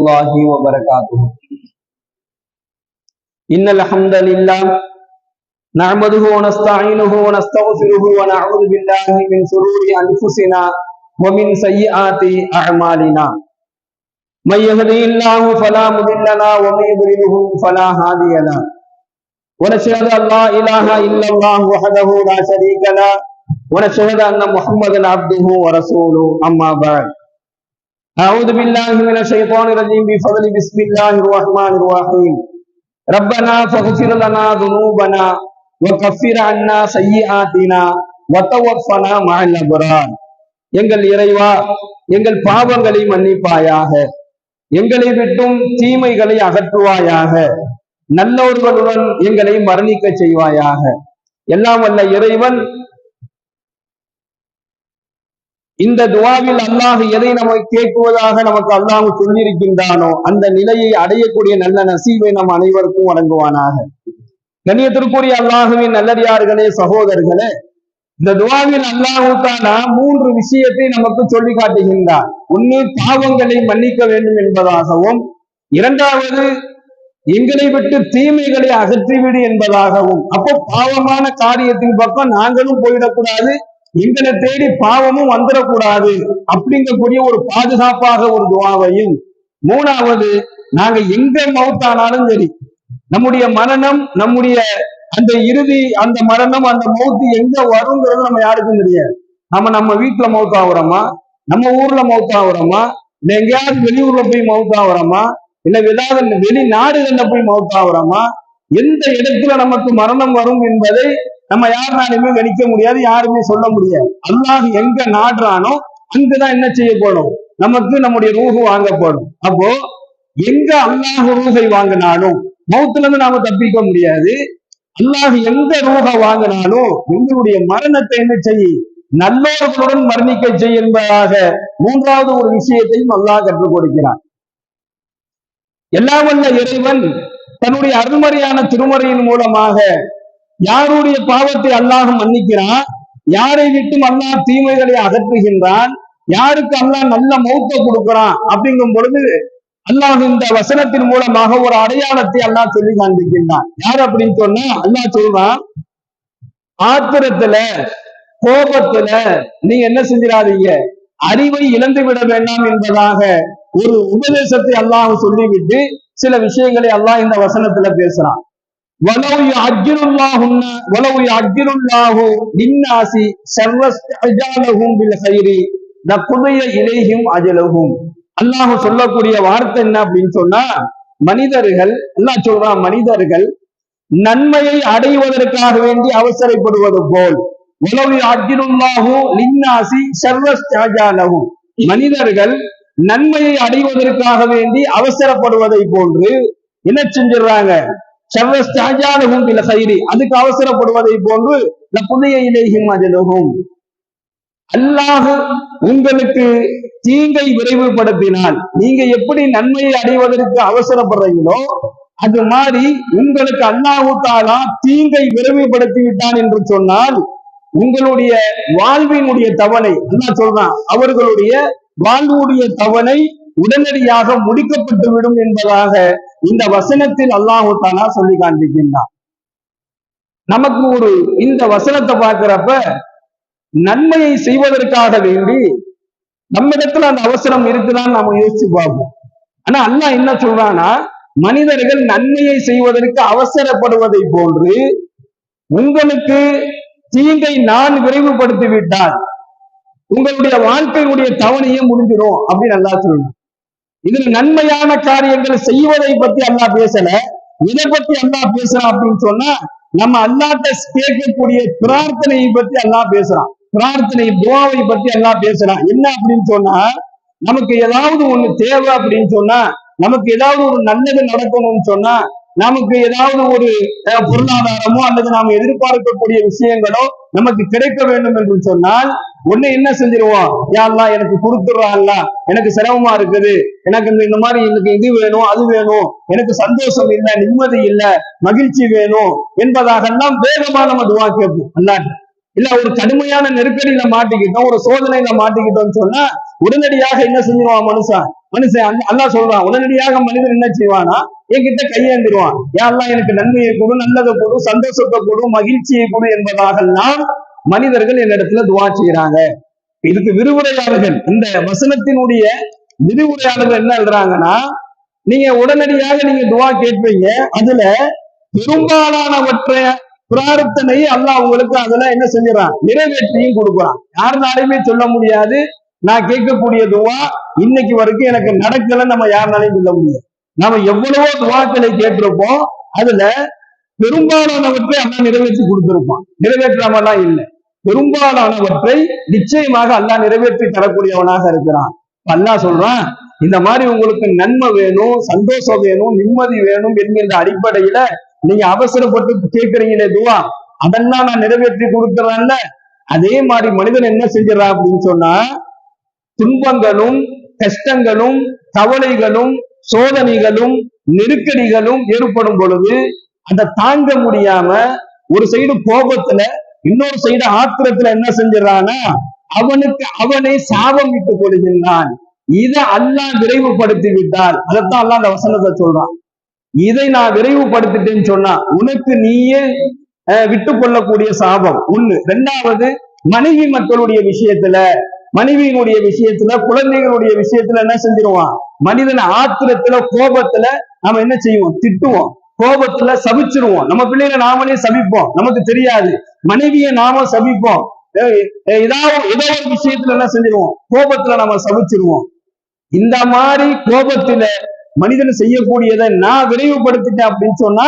الله وبركاته. إن الحمد لله نعمده ونستعينه ونستغفره ونعوذ بالله من شرور أنفسنا ومن سيئات أعمالنا. من يهده الله فلا مضل له ومن يضلله فلا هادي له. ونشهد أن لا إله إلا الله وحده لا شريك له ونشهد أن محمدا عبده ورسوله. أما بعد، أعوذ بالله من الشيطان الرجيم بفضل بسم الله الرحمن الرحيم. ربنا فاغفر لنا ذنوبنا وكفر عنا سيئاتنا وتوفنا مع الأبرار. எங்கள் இறைவா, எங்கள் பாவங்களை மன்னிப்பாயாக, எங்களை விட்டும் தீமைகளை அகற்றுவாயாக, நல்லோர்களுடன் எங்களை மரணிக்க செய்வாயாக. எல்லாம் வல்ல இறைவன் இந்த துவாவில் அல்லாஹ் எதை நமக்கு கேட்குவதாக நமக்கு அல்லாஹ் சொல்லியிருக்கின்றானோ அந்த நிலையை அடையக்கூடிய நல்ல நசீவை நம் அனைவருக்கும் வழங்குவானாக. கண்ணியத்திற்குரிய அல்லாஹுவின் நல்லடியார்களே, சகோதரர்களே, இந்த துவாவில் அல்லாஹ் தஆலா 3 விஷயத்தை நமக்கு சொல்லி காட்டுகின்றார். ஒன்று, பாவங்களை மன்னிக்க வேண்டும் என்பதாகவும், இரண்டாவது எங்களை விட்டு தீமைகளை அகற்றிவிடு என்பதாகவும். அப்போ பாவமான காரியத்தின் பக்கம் நாங்களும் போயிடக்கூடாது, எங்களை தேடி பாவமும் வந்துடக்கூடாது அப்படிங்கக்கூடிய ஒரு பாதுகாப்பாக ஒரு துவாவையும், மூணாவது, நாங்க எங்க மௌத்தானாலும் சரி, நம்முடைய மரணம், நம்முடைய அந்த இறுதி, அந்த மரணம், அந்த மௌத்து எங்க வருங்கிறது நம்ம யாருக்கும் தெரியாது. நம்ம வீட்டுல மௌத்தாகிறோமா, நம்ம ஊர்ல மௌத்தாகிறோமா, இல்ல எங்கேயாவது வெளியூர்ல போய் மௌத்தாகிறோமா, இல்ல ஏதாவது வெளிநாடுகள்ல போய் மௌத்தாகிறோமா, எந்த இடத்துல நமக்கு மரணம் வரும் என்பதை நம்ம யாருனாலுமே கணிக்க முடியாது, யாருமே சொல்ல முடியாது. அல்லாஹ் எங்க நாடுறானோ அங்குதான் என்ன செய்யப்படும், நமக்கு நம்முடைய ரூஹு வாங்கப்படும். அப்போ எங்க அல்லாஹ் ரூஹை வாங்கினாலும் மௌத்துல இருந்து நாம தப்பிக்க முடியாது. அல்லாஹ் எங்க ரூஹ வாங்கினாலும் எங்களுடைய மரணத்தை என்ன செய்ய, நல்லோர்களுடன் மரணிக்க செய்ய என்பதாக மூன்றாவது ஒரு விஷயத்தையும் அல்லாஹ் கற்றுக் கொடுக்கிறான். எல்லாம் வல்ல இறைவன் தன்னுடைய அருள்மறையான திருமறையின் மூலமாக யாருடைய பாவத்தை அல்லாஹ் மன்னிக்கிறான், யாரை விட்டும் அல்லாஹ் தீமைகளை அகற்றுகின்றான், யாருக்கு அல்லாஹ் நல்ல மௌத்தை கொடுக்கிறான் அப்படிங்கும் பொழுது அல்லாஹ் இந்த வசனத்தின் மூலமாக ஒரு அடையாளத்தை அல்லாஹ் சொல்லி காண்பிக்கின்றான். யார் அப்படின்னு சொன்னா, அல்லாஹ் சொல்றான், ஆத்திரத்துல கோபத்துல நீங்க என்ன செஞ்சிடாதீங்க, அறிவை இழந்து விட வேண்டாம் என்பதாக ஒரு உபதேசத்தை அல்லாஹ் சொல்லிவிட்டு சில விஷயங்களை அல்லாஹ் இந்த வசனத்துல பேசுறான். அல்லாஹ் சொல்லக்கூடிய வார்த்தை என்ன அப்படின்னு சொன்னா, மனிதர்கள், அல்லாஹ் சொல்றான், மனிதர்கள் நன்மையை அடைவதற்காக வேண்டி அவசரப்படுவது போல், மனிதர்கள் நன்மையை அடைவதற்காக வேண்டி அவசரப்படுவதை போன்று என்ன செஞ்சிடறாங்க, அதுக்கு அவசரப்படுவதை போன்று புதிய இலையும் அஜலகும். அல்லாஹ் உங்களுக்கு தீங்கை விரைவுபடுத்தினால் நீங்க எப்படி நன்மையை அடைவதற்கு அவசரப்படுறீங்களோ அது மாதிரி உங்களுக்கு அல்லாஹ் தஆலா தீங்கை விரைவுபடுத்தி விட்டான் என்று சொன்னால் உங்களுடைய வாழ்வினுடைய தவணை, அல்லாஹ் சொல்றான், அவர்களுடைய வாழ்வுடைய தவணை உடனடியாக முடிக்கப்பட்டு விடும் என்பதாக இந்த வசனத்தில் அல்லாஹ் தஆலா சொல்லி காண்பிக்கின்றான். நமக்கு ஒரு இந்த வசனத்தை பார்க்கிறப்ப நன்மையை செய்வதற்காக வேண்டி நம்மிடத்துல அந்த அவசரம் இருக்குதான்னு நாம யோசிச்சு பார்ப்போம். ஆனா அல்லாஹ் என்ன சொல்றான்னா, மனிதர்கள் நன்மையை செய்வதற்கு அவசரப்படுவதை போன்று உங்களுக்கு தீங்கை நான் விரைவுபடுத்தி விட்டால் உங்களுடைய வாழ்க்கையுடைய தவணையே முடிஞ்சிடும் அப்படின்னு அல்லாஹ் சொல்றான். இதுல நன்மையான காரியங்கள் செய்வதை பத்தி அல்லாஹ் பேசல, இதை பத்தி அல்லாஹ் பேசுறான் அப்படின்னு சொன்னா, நம்ம அல்லாஹ்ட்ட கேட்கக்கூடிய பிரார்த்தனையை பத்தி அல்லாஹ் பேசுறான். பிரார்த்தனை துஆவை பத்தி அல்லாஹ் பேசுறான். என்ன அப்படின்னு சொன்னா, நமக்கு ஏதாவது ஒண்ணு தேவை அப்படின்னு சொன்னா, நமக்கு ஏதாவது ஒரு நல்லது நடக்கணும்னு சொன்னா, நமக்கு ஏதாவது ஒரு பொருளாதாரமோ அல்லது நாம் எதிர்பார்க்கக்கூடிய விஷயங்களோ நமக்கு கிடைக்க வேண்டும் என்று சொன்னால் ஒண்ணு என்ன செஞ்சிருவோம், யா அல்லாஹ் எனக்கு கொடுத்துடுறா, எனக்கு சிரமமா இருக்குது, எனக்கு இந்த மாதிரி எனக்கு இது வேணும் அது வேணும், எனக்கு சந்தோஷம் இல்லை, நிம்மதி இல்லை, மகிழ்ச்சி வேணும் என்பதாகலாம் வேகமா நம்ம துவா கேட்போம் அல்லாஹ்ட்ட. இல்ல ஒரு கடுமையான நெருக்கடியில மாட்டிக்கிட்டோம், ஒரு சோதனையில மாட்டிக்கிட்டோம்னு சொன்னா உடனடியாக என்ன செஞ்சிருவான் மனுஷன், மனுஷன் அல்லாஹ் சொல்றான், உடனடியாக மனிதன் என்ன செய்வானா, என்கிட்ட கையேந்திருவான். யாரெல்லாம் எனக்கு நன்மையை கொடு, நல்லதை கொடு, சந்தோஷத்தை கொடு, மகிழ்ச்சியை கொடு என்பதாகலாம் மனிதர்கள் என்னிடத்துல துவா செய்யறாங்க. இதுக்கு விரிவுரையாளர்கள், இந்த வசனத்தினுடைய விரிவுரையாளர்கள் என்ன எழுதுறாங்கன்னா, நீங்க உடனடியாக நீங்க துவா கேட்பீங்க, அதுல பெரும்பாலானவற்றை பிரார்த்தனை அல்லாஹ் உங்களுக்கு அதுல என்ன செஞ்சிடறான், நிறைவேற்றியும் கொடுக்குறான். யாருனாலையுமே சொல்ல முடியாது நான் கேட்கக்கூடிய துவா இன்னைக்கு வரைக்கும் எனக்கு நடக்கலன்னு நம்ம யாருனாலையும் சொல்ல முடியாது. நாம எவ்வளவோ துவாக்களை கேட்டிருப்போம், அதுல பெரும்பாலானவற்றை அல்லாஹ் நிறைவேற்றி கொடுத்திருப்பான். நிறைவேற்றாமலாம் இல்லை, பெரும்பாலானவற்றை நிச்சயமாக அல்லாஹ் நிறைவேற்றி தரக்கூடியவனாக இருக்கிறான். அல்லாஹ் சொல்றான், இந்த மாதிரி உங்களுக்கு நன்மை வேணும், சந்தோஷம் வேணும், நிம்மதி வேணும் என்கின்ற அடிப்படையில நீங்க அவசரப்பட்டு கேட்கறீங்களே துவா, அதெல்லாம் நான் நிறைவேற்றி கொடுத்துறேன்ல. அதே மாதிரி மனிதன் என்ன செஞ்சிடறான் அப்படின்னு சொன்னா, துன்பங்களும் கஷ்டங்களும் கவலைகளும் சோதனைகளும் நெருக்கடிகளும் ஏற்படும் பொழுது அதை தாங்க முடியாம ஒரு சைடு கோபத்துல, இன்னொரு சைடு ஆத்திரத்துல என்ன செஞ்சிடறான்னா, அவனுக்கு அவனை சாபம் விட்டுக் கொள்கின்றான். இதை அல்லாஹ் விரைவுபடுத்தி விட்டால், அதைத்தான் அல்லாஹ் அந்த வசனத்தை சொல்றான், இதை நான் விரைவுபடுத்திட்டேன்னு சொன்னா உனக்கு நீயே விட்டு கொள்ளக்கூடிய சாபம் ஒண்ணு. ரெண்டாவது, மனைவி மக்களுடைய விஷயத்துல, மனைவியினுடைய விஷயத்துல, குழந்தைகளுடைய விஷயத்துல என்ன செஞ்சிருவான், மனிதன் ஆத்திரத்துல கோபத்துல நாம என்ன செய்வோம், திட்டுவோம், கோபத்துல சபிச்சிருவோம். நம்ம பிள்ளைகளை நாமளே சபிப்போம், நமக்கு தெரியாது. மனைவியை நாம சபிப்போம், ஏதோ ஒரு விஷயத்துல என்ன செஞ்சிருவோம், கோபத்துல நம்ம சபிச்சிருவோம். இந்த மாதிரி கோபத்துல மனிதன் செய்யக்கூடியதை நான் விரைவுபடுத்திட்டேன் அப்படின்னு சொன்னா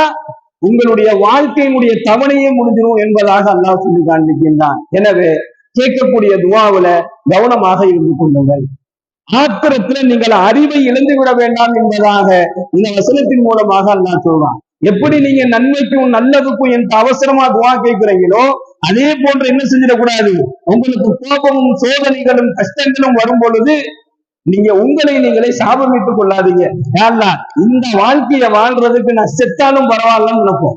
உங்களுடைய வாழ்க்கையினுடைய தவணையே முடிஞ்சிடும் என்பதாக அல்லாஹ் சொல்லி காண்பிக்கின்றான். எனவே கேட்கக்கூடிய துவாவுல கவனமாக இருந்து கொள்ளுங்கள். ஆத்திரத்துல நீங்கள் அறிவை இழந்து விட வேண்டாம் என்பதாக இந்த வசனத்தின் மூலமாக அல்லாஹ் சொல்றான். எப்படி நீங்க நன்மைக்கும் நல்லதுக்கும் என்று அவசரமா துவா கேட்கிறீங்களோ, அதே போன்று என்ன செஞ்சிடக்கூடாது, உங்களுக்கு கோபமும் சோதனைகளும் கஷ்டங்களும் வரும் பொழுது நீங்க உங்களை நீங்களே சாபமிட்டுக் கொள்ளாதீங்க. இந்த வாழ்க்கையை வாழ்றதுக்கு நான் செத்தாலும் பரவாயில்லன்னு நினைப்போம்,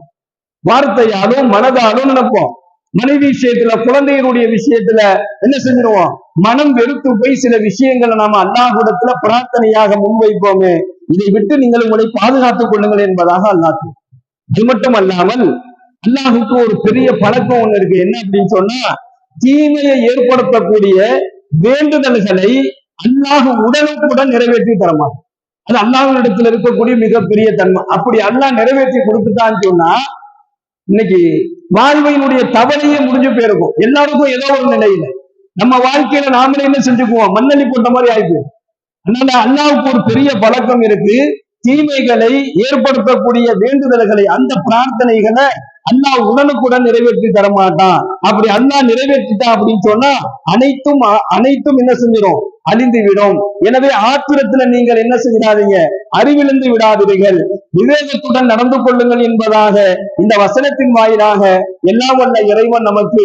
வார்த்தையாலும் மனதாலும் நினைப்போம். மனைவி விஷயத்துல, குழந்தைகளுடைய விஷயத்துல என்ன செஞ்சிருவோம், மனம் வெறுத்து போய் சில விஷயங்களை நாம அல்லாஹ்விடத்துல பிரார்த்தனையாக முன்வைப்போமே. இதை விட்டு நீங்கள் உங்களை பாதுகாத்துக் கொள்ளுங்கள் என்பதாக அல்லாஹ். அது மட்டும் அல்லாமல் அல்லாஹுக்கு ஒரு பெரிய பழக்கம் ஒண்ணு இருக்கு. என்ன அப்படின்னு சொன்னா, தீமையை ஏற்படுத்தக்கூடிய வேண்டுதல்களை அல்லாஹ் உடனுக்குடன் நிறைவேற்றி தரமாட்டான். அது அல்லாஹ்விடத்துல இருக்கக்கூடிய மிகப்பெரிய தன்மை. அப்படி அல்லாஹ் நிறைவேற்றி கொடுத்துட்டான்னு சொன்னா இன்னைக்கு வாழ்வையினுடைய தவறையே முடிஞ்சு போயிருக்கும். எல்லாருக்கும் ஏதோ ஒரு நிலையில நம்ம வாழ்க்கையில நாமளே என்ன செஞ்சுக்குவோம், மண்ணலி போட்ட மாதிரி ஆயிப்போம். அதனால அல்லாஹ்வுக்கு ஒரு பெரிய பழக்கம் இருக்கு, தீமைகளை ஏற்படுத்தக்கூடிய வேண்டுதல்களை, அந்த பிரார்த்தனைகளை அல்லாஹ் உடனுக்குடன் நிறைவேற்றி தரமாட்டான். அப்படி அல்லாஹ் நிறைவேற்றிட்டான் அப்படின்னு சொன்னா அனைத்தும் என்ன செஞ்சிடும், அழிந்து விடும். எனவே ஆத்திரத்துல நீங்கள் என்ன செய்யாதீங்க, அறிவிழந்து விடாதீர்கள், விவேகத்துடன் நடந்து கொள்ளுங்கள் என்பதாக இந்த வசனத்தின் வாயிலாக எல்லாம் வல்ல இறைவன் நமக்கு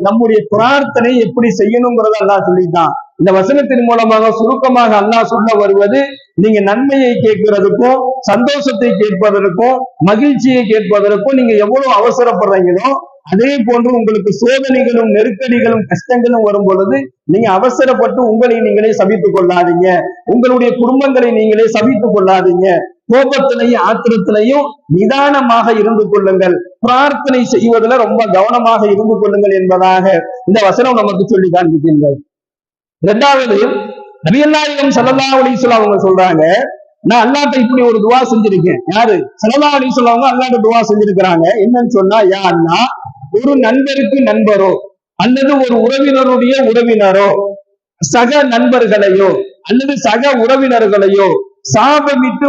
நம்முடைய பிரார்த்தனை எப்படி செய்யணுங்கிறத அல்லாஹ் சொல்லிட்டான். இந்த வசனத்தின் மூலமாக சுருக்கமாக அல்லாஹ் சொல்ல வருவது, நீங்க நன்மையை கேட்கிறதுக்கும் சந்தோஷத்தை கேட்பதற்கும் மகிழ்ச்சியை கேட்பதற்கும் நீங்க எவ்வளவு அவசரப்படுறீங்களோ, அதே போன்று உங்களுக்கு சோதனைகளும் நெருக்கடிகளும் கஷ்டங்களும் வரும் பொழுது நீங்க அவசரப்பட்டு உங்களை நீங்களே சபித்துக் கொள்ளாதீங்க, உங்களுடைய குடும்பங்களை நீங்களே சபித்துக் கொள்ளாதீங்க. கோபத்திலையும் ஆத்திரத்திலையும் நிதானமாக இருந்து கொள்ளுங்கள், பிரார்த்தனை செய்வதில் ரொம்ப கவனமாக இருந்து கொள்ளுங்கள் என்பதாக இந்த வசனம் நமக்கு சொல்லி காண்பிக்கின்றது. இரண்டாவது, நபியல்லாஹு ஸல்லல்லாஹு அலைஹி வஸல்லம் அவங்க சொல்றாங்க, நான் அல்லாஹ்ட்ட இப்படி ஒரு துவா செஞ்சிருக்கேன். யாரு? ஸல்லல்லாஹு அலைஹி வஸல்லம் அவங்க அல்லாஹ்ட்ட துவா செஞ்சிருக்கிறாங்க. என்னன்னு சொன்னா, யா அல்லாஹ், ஒரு நண்பருக்கு நண்பரோ அல்லது ஒரு உறவினருடைய உறவினரோ சக நண்பர்களையோ அல்லது சக உறவினர்களையோ சாபமிட்டு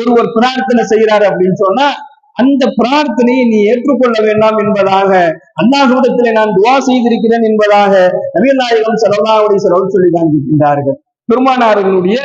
ஒருவர் பிரார்த்தனை செய்யறாரு அப்படின்னு சொன்னா அந்த பிரார்த்தனையை நீ ஏற்றுக்கொள்ள வேண்டாம் என்பதாக அல்லாஹ்விடத்திலே நான் துவா செய்திருக்கிறேன் என்பதாக நபிகள் நாயகம் ஸல்லல்லாஹு அலைஹி வஸல்லம் சொல்லி காண்பிக்கின்றார்கள். பெருமானார்களுடைய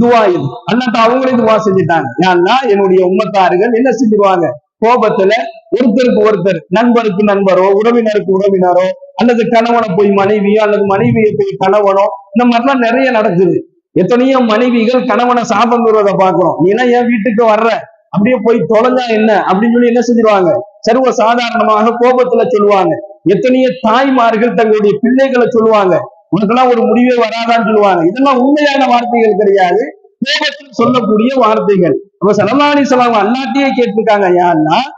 துவா இது. அல்லாஹ் அவங்களே துவா செஞ்சுட்டாங்க. ஏன்னா என்னுடைய உம்மத்தார்கள் என்ன செஞ்சிருவாங்க, கோபத்துல ஒருத்தருக்கு ஒருத்தர், நண்பருக்கு நண்பரோ உறவினருக்கு உறவினரோ அல்லது கணவனை போய் மனைவியோ அல்லது மனைவியை போய் கணவனோ, இந்த மாதிரிலாம் நிறைய நடக்குது. எத்தனையோ மனைவிகள் கணவனை சாபம் பெறுவதை பார்க்கிறோம். நீ எல்லாம் என் வீட்டுக்கு வர்ற, அப்படியே போய் தொலைஞ்சா என்ன அப்படின்னு சொல்லி என்ன செஞ்சிருவாங்க, சர்வ சாதாரணமாக கோபத்துல சொல்லுவாங்க. எத்தனையோ தாய்மார்கள் தங்களுடைய பிள்ளைகளை சொல்லுவாங்க, உனக்கெல்லாம் ஒரு முடிவே வராதான்னு சொல்லுவாங்க. இதெல்லாம் உண்மையான வார்த்தைகள் கிடையாது, கோபத்தில் சொல்லக்கூடிய வார்த்தைகள். அப்ப ஸல்லல்லாஹு அலைஹி வஸல்லம் அல்லாஹ்ட்டயே கேட்டிருக்காங்க, யா அல்லாஹ்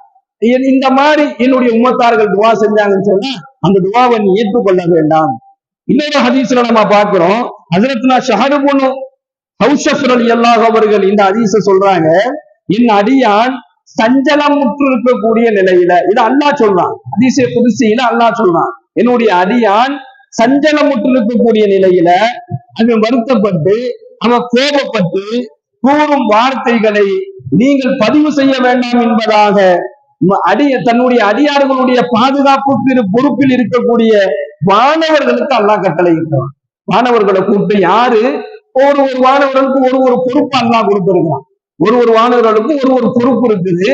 இந்த மாதிரி என்னுடைய உம்மத்தார்கள் துவா செஞ்சாங்கன்னு சொன்னா அந்த துவாவை நீ ஏற்றுக்கொள்ள வேண்டாம். இன்னொரு ஹதீஸ்ல நம்ம பார்க்கிறோம், ஹஜ்ரத்னா ஷஹர் இப்னு ஹௌஷப் ரலியல்லாஹு அவர்கள் இந்த ஹதீஸை சொல்றாங்க, என் அடியான் சஞ்சலம் முற்று இருக்கக்கூடிய நிலையில, இது அல்லாஹ் சொல்றான், ஹதீஸே குதுசியில அல்லாஹ் சொல்றான், என்னுடைய அடியான் சஞ்சலம் முற்று இருக்கக்கூடிய நிலையில அவன் வருத்தப்பட்டு அவன் கோபப்பட்டு கூறும் வார்த்தைகளை நீங்கள் பதிவு செய்ய வேண்டாம் என்பதாக தன்னுடைய அடியார்களுடைய பாதுகாப்புக்கு பொறுப்பில் இருக்கக்கூடிய மாணவர்களுக்கு அல்லாஹ் கட்டளை இருக்கிறான். மாணவர்களை கூப்பிட்டு, யாரு ஒரு ஒரு மாணவர்களுக்கு ஒரு ஒரு பொறுப்பு அல்லாஹ் கொடுத்திருக்கிறான். ஒரு ஒரு மாணவர்களுக்கு ஒரு ஒரு பொறுப்பு இருக்குது.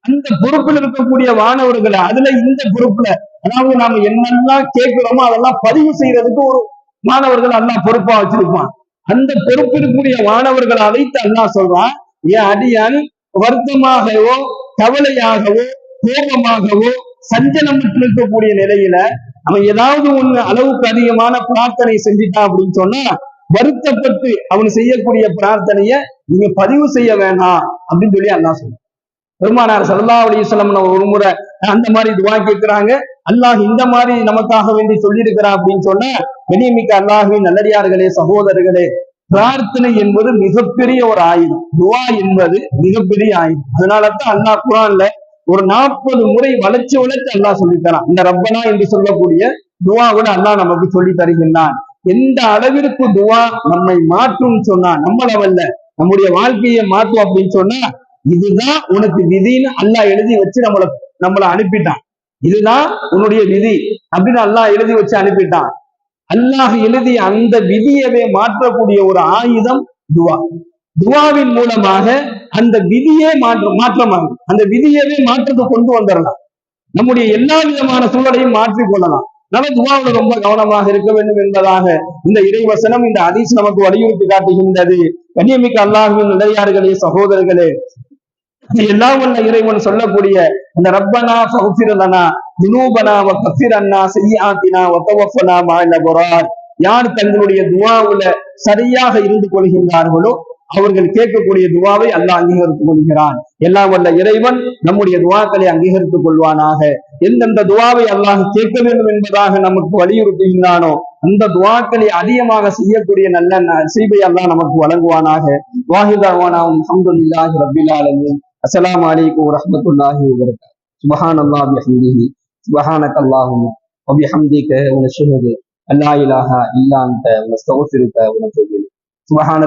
அந்த பொறுப்பில் இருக்கக்கூடிய மாணவர்களை அதுல இந்த பொறுப்புல, அதாவது நாம என்னெல்லாம் கேட்கிறோமோ அதெல்லாம் பதிவு செய்யறதுக்கு ஒரு மாணவர்கள் அல்லாஹ் பொறுப்பா வச்சிருப்பான். அந்த பொறுப்பிற்குரிய மாணவர்களை அழைத்து அல்லாஹ் சொல்றான், என் அடியான் வருத்தமாகவோ கவலையாகவோ கோபமாகவோ சஞ்சலம் இருக்கக்கூடிய நிலையில அவன் ஏதாவது ஒண்ணு அளவுக்கு அதிகமான பிரார்த்தனை செஞ்சுட்டான் அப்படின்னு சொன்னா வருத்தப்பட்டு அவன் செய்யக்கூடிய பிரார்த்தனைய நீங்க பதிவு செய்ய வேணாம் அப்படின்னு சொல்லி அல்லாஹ் சொல்றான். பெருமானார் ஸல்லல்லாஹு அலைஹி வஸல்லம் ஒரு முறை அந்த மாதிரி துவா கேட்கிறாங்க, அல்லாஹ் இந்த மாதிரி நமக்காக வேண்டி சொல்லி இருக்கிறான் அப்படின்னு சொன்னா, கண்ணியமிக்க அல்லாஹ்வின் நல்லடியார்களே, சகோதரர்களே, பிரார்த்தனை என்பது மிகப்பெரிய ஒரு ஆயுதம். துவா என்பது மிகப்பெரிய ஆயுதம். அதனாலதான் அல்லாஹ் குர்ஆன்ல ஒரு 40 முறை வளைச்சு அல்லாஹ் சொல்லித்தரான். இந்த ரப்பனா என்று சொல்லக்கூடிய துவாவோட அல்லாஹ் நமக்கு சொல்லி தருகின்றான். எந்த அளவிற்கு துவா நம்மை மாற்றும் சொன்னா, நம்மளவல்ல நம்முடைய வாழ்க்கையை மாற்றும் அப்படின்னு சொன்னா, இதுதான் உனக்கு விதின்னு அல்லாஹ் எழுதி வச்சு நம்மளை அனுப்பிட்டான். இதுதான் உன்னுடைய விதி அப்படின்னு அல்லாஹ் எழுதி வச்சு அனுப்பிட்டான். அல்லாஹ் எழுதிய அந்த விதியவே மாற்றக்கூடிய ஒரு ஆயுதம் துவா. துவாவின் மூலமாக அந்த விதியே மாற்றமாகும். அந்த விதியவே மாற்றத்தை கொண்டு வந்துடலாம். நம்முடைய எல்லா விதமான சூழலையும் மாற்றிக் கொள்ளலாம். நம்ம துவாவில் ரொம்ப கவனமாக இருக்க வேண்டும் என்பதாக இந்த இறைவசனம், இந்த ஹதீஸ் நமக்கு வலியுறுத்தி காட்டுகின்றது. கண்ணியமிக்க அல்லாஹ்வின் நல்லடியார்களே, சகோதரர்களே, எல்லாம் வல்ல இறைவன் சொல்லக்கூடிய அந்த ரப்பனா ஃபக்ஃபிர் லனா துனூபனா வ கஃபிர் அன்னா ஸய்யிஆத்தினா வ தவஃபனா மஅல் அப்ரார், யார் தங்களுடைய துஆவுல சரியாக இருந்து கொள்கின்றார்களோ அவர்கள் கேட்கக்கூடிய துவாவை அல்லாஹ் அங்கீகரித்துக் கொள்கிறான். எல்லாம் வல்ல இறைவன் நம்முடைய துவாக்களை அங்கீகரித்துக் கொள்வானாக. எந்தெந்த துவாவை அல்லாஹ் கேட்க வேண்டும் என்பதாக நமக்கு வலியுறுத்துகின்றானோ அந்த துவாக்களை அதிகமாக செய்யக்கூடிய நல்ல நசீபை அல்லாஹ் நமக்கு வழங்குவானாக. வாஹிதாவானாவும் அல்ஹம்துலில்லாஹி ரப்பில் ஆலமீன். அஸ்ஸலாமு அலைக்கும் வரஹ்மத்துல்லாஹி வபரகாத்துஹு. சுப்ஹானல்லாஹி வபிஹம்திஹி சுப்ஹானக்கல்லாஹும்ம வபிஹம்திக வ நஷ்ஹது அல்லா இலாஹா இல்லா அன்த வ நஸ்தக்ஃபிருக வ நத்தூபு இலைக். சுப்ஹான